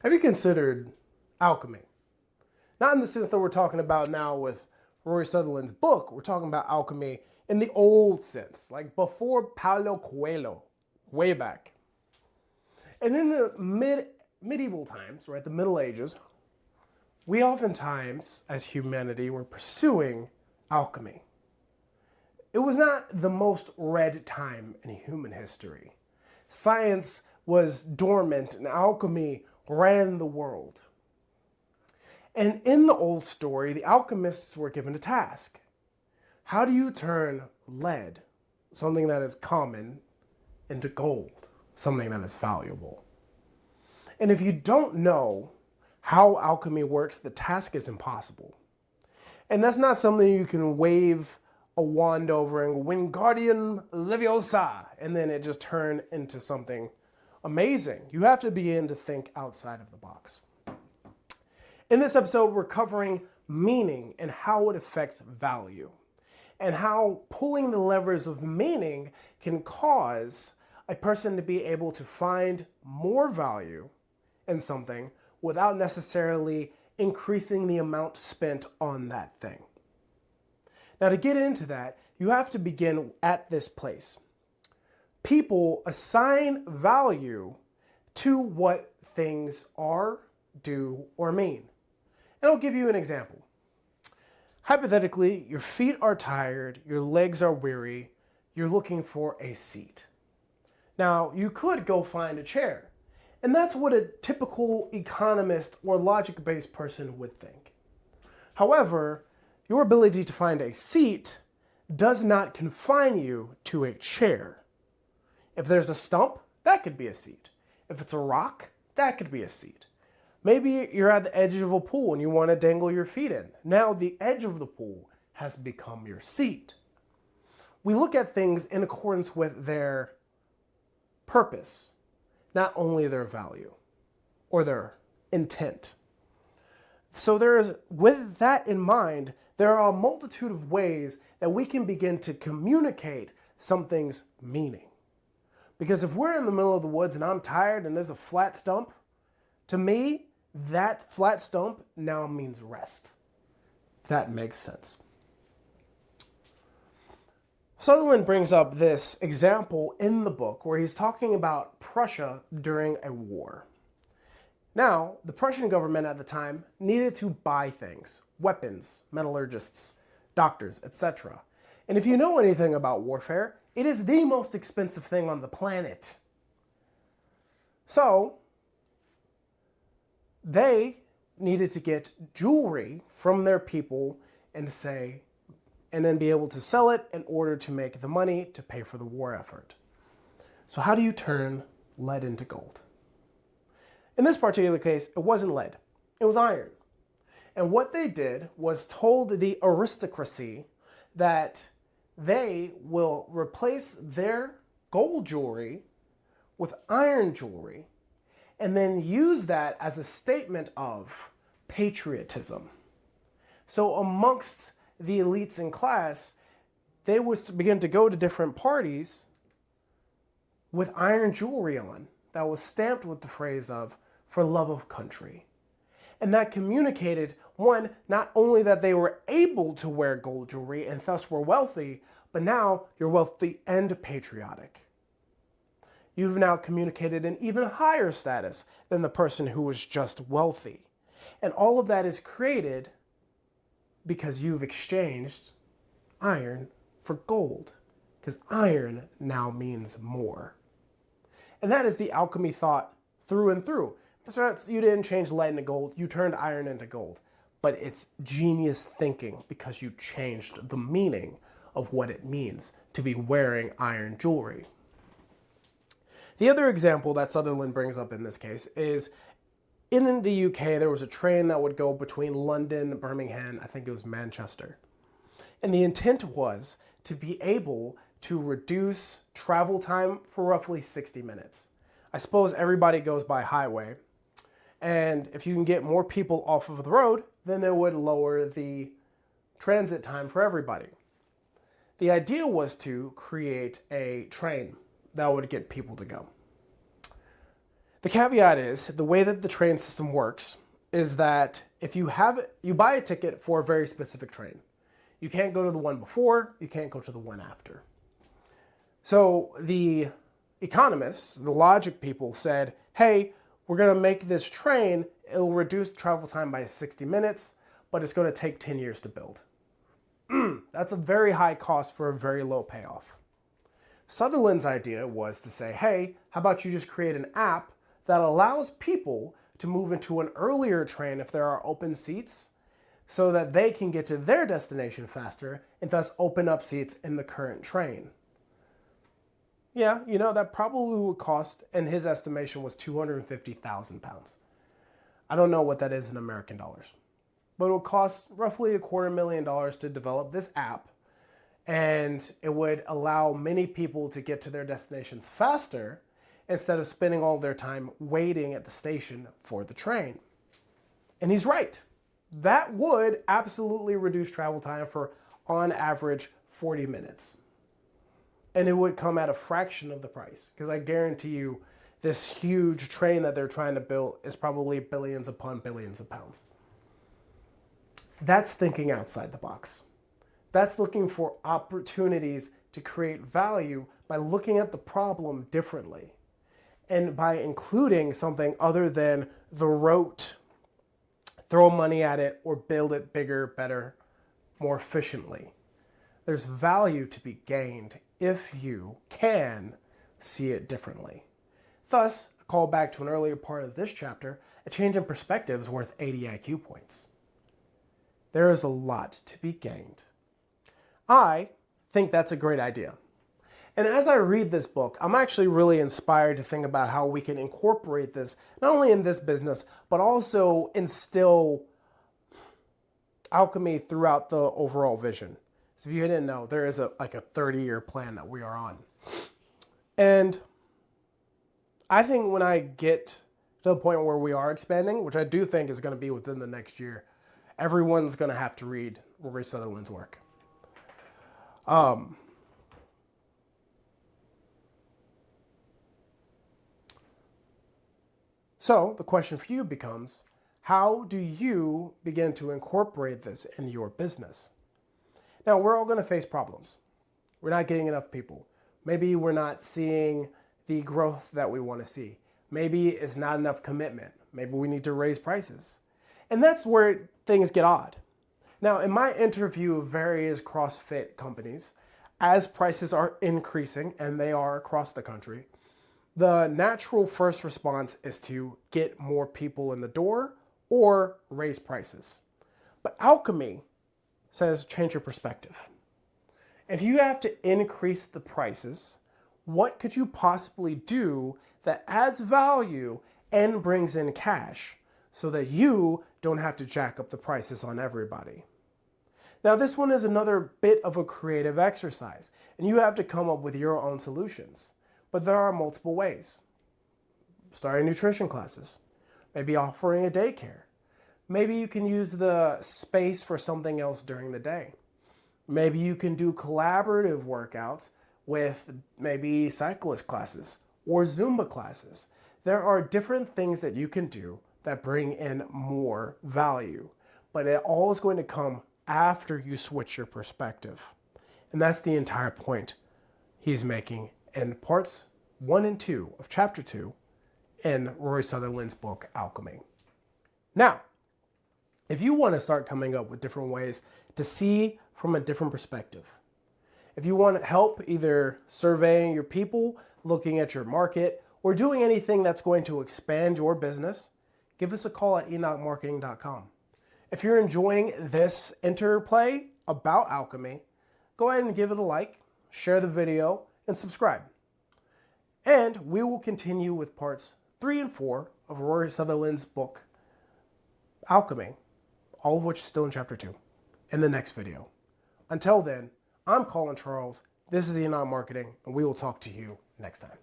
Have you considered alchemy? Not in the sense that we're talking about now with Rory Sutherland's book. We're talking about alchemy in the old sense, like before Paulo Coelho, way back. And in the medieval times, right, the Middle Ages, we oftentimes, as humanity, were pursuing alchemy. It was not the most read time in human history. Science was dormant and alchemy ran the world. And in the old story, the alchemists were given a task. How do you turn lead, something that is common, into gold, something that is valuable? And if you don't know how alchemy works, the task is impossible. And that's not something you can wave a wand over and Wingardium Leviosa, and then it just turn into something amazing. You have to begin to think outside of the box. In this episode, we're covering meaning and how it affects value, and how pulling the levers of meaning can cause a person to be able to find more value in something without necessarily increasing the amount spent on that thing. Now, to get into that, you have to begin at this place. People assign value to what things are, do, or mean. And I'll give you an example. Hypothetically, your feet are tired, your legs are weary, you're looking for a seat. Now, you could go find a chair, and that's what a typical economist or logic-based person would think. However, your ability to find a seat does not confine you to a chair. If there's a stump, that could be a seat. If it's a rock, that could be a seat. Maybe you're at the edge of a pool and you want to dangle your feet in. Now the edge of the pool has become your seat. We look at things in accordance with their purpose, not only their value or their intent. So with that in mind, there are a multitude of ways that we can begin to communicate something's meaning. Because if we're in the middle of the woods and I'm tired and there's a flat stump, to me, that flat stump now means rest. That makes sense. Sutherland brings up this example in the book where he's talking about Prussia during a war. Now, the Prussian government at the time needed to buy things, weapons, metallurgists, doctors, etc. And if you know anything about warfare, it is the most expensive thing on the planet. So, they needed to get jewelry from their people and then be able to sell it in order to make the money to pay for the war effort. So how do you turn lead into gold? In this particular case, it wasn't lead, it was iron. And what they did was told the aristocracy that they will replace their gold jewelry with iron jewelry and then use that as a statement of patriotism. So amongst the elites in class, they would begin to go to different parties with iron jewelry on that was stamped with the phrase of, for love of country. And that communicated, one, not only that they were able to wear gold jewelry and thus were wealthy, but now you're wealthy and patriotic. You've now communicated an even higher status than the person who was just wealthy. And all of that is created because you've exchanged iron for gold, because iron now means more. And that is the alchemy thought through and through. So you didn't change lead into gold, you turned iron into gold. But it's genius thinking because you changed the meaning of what it means to be wearing iron jewelry. The other example that Sutherland brings up in this case is in the UK, there was a train that would go between London, Birmingham, I think it was Manchester. And the intent was to be able to reduce travel time for roughly 60 minutes. I suppose everybody goes by highway. And if you can get more people off of the road, then it would lower the transit time for everybody. The idea was to create a train that would get people to go. The caveat is the way that the train system works is that if you buy a ticket for a very specific train. You can't go to the one before, you can't go to the one after. So the economists, the logic people said, hey, we're going to make this train, it'll reduce travel time by 60 minutes, but it's going to take 10 years to build. That's a very high cost for a very low payoff. Sutherland's idea was to say, hey, how about you just create an app that allows people to move into an earlier train if there are open seats so that they can get to their destination faster and thus open up seats in the current train. Yeah, that probably would cost, and his estimation was 250,000 pounds. I don't know what that is in American dollars, but it would cost roughly $250,000 to develop this app, and it would allow many people to get to their destinations faster instead of spending all their time waiting at the station for the train. And he's right. That would absolutely reduce travel time for, on average, 40 minutes. And it would come at a fraction of the price, because I guarantee you this huge train that they're trying to build is probably billions upon billions of pounds. That's thinking outside the box. That's looking for opportunities to create value by looking at the problem differently and by including something other than the rote, throw money at it or build it bigger, better, more efficiently. There's value to be gained if you can see it differently. Thus, a call back to an earlier part of this chapter, a change in perspective is worth 80 IQ points. There is a lot to be gained. I think that's a great idea. And as I read this book, I'm actually really inspired to think about how we can incorporate this, not only in this business, but also instill alchemy throughout the overall vision. So if you didn't know, there is a 30-year plan that we are on. And I think when I get to the point where we are expanding, which I do think is going to be within the next year, everyone's going to have to read Rory Sutherland's work. So the question for you becomes, how do you begin to incorporate this in your business? Now, we're all going to face problems. We're not getting enough people. Maybe we're not seeing the growth that we want to see. Maybe it's not enough commitment. Maybe we need to raise prices. And that's where things get odd. Now, in my interview of various CrossFit companies, as prices are increasing, and they are across the country, the natural first response is to get more people in the door or raise prices. But Alchemy says change your perspective. If you have to increase the prices, what could you possibly do that adds value and brings in cash so that you don't have to jack up the prices on everybody? Now, this one is another bit of a creative exercise, and you have to come up with your own solutions. But there are multiple ways. Starting nutrition classes, maybe offering a daycare. Maybe you can use the space for something else during the day. Maybe you can do collaborative workouts with maybe cyclist classes or Zumba classes. There are different things that you can do that bring in more value, but it all is going to come after you switch your perspective. And that's the entire point he's making in parts 1 and 2 of chapter 2 in Rory Sutherland's book, Alchemy. Now, if you want to start coming up with different ways to see from a different perspective, if you want help either surveying your people, looking at your market, or doing anything that's going to expand your business, give us a call at enochmarketing.com. If you're enjoying this interplay about alchemy, go ahead and give it a like, share the video, and subscribe. And we will continue with parts 3 and 4 of Rory Sutherland's book, Alchemy, all of which is still in chapter 2, in the next video. Until then, I'm Colin Charles, this is Enoch Marketing, and we will talk to you next time.